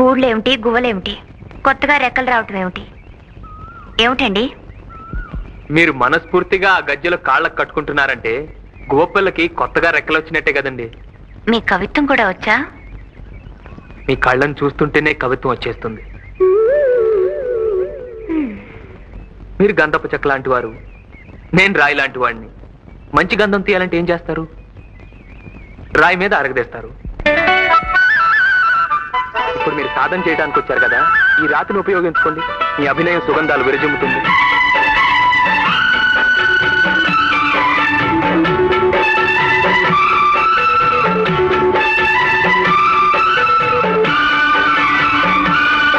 గూళ్ళేమిటి గువ్వలేమిటి, కొత్తగా రెక్కలు రావటం ఏమిటి? ఏమిటండి? మీరు మనస్ఫూర్తిగా ఆ గజ్జెలు కాళ్ళకు కట్టుకుంటున్నారంటే గువ్వపిల్లకి కొత్తగా రెక్కలు వచ్చినట్టే కదండి. మీ కవిత్వం కూడా వచ్చా? మీ కళ్ళను చూస్తుంటేనే కవిత్వం వచ్చేస్తుంది. మీరు గంధపు చెక్క లాంటి వారు, నేను రాయి లాంటి వాడిని. మంచి గంధం తీయాలంటే ఏం చేస్తారు? రాయి మీద అరగదేస్తారు. ఇప్పుడు మీరు సాధన చేయడానికి వచ్చారు కదా, ఈ రాతిని ఉపయోగించుకోండి. మీ అభినయం సుగంధాలు విరజిమ్ముతుంది.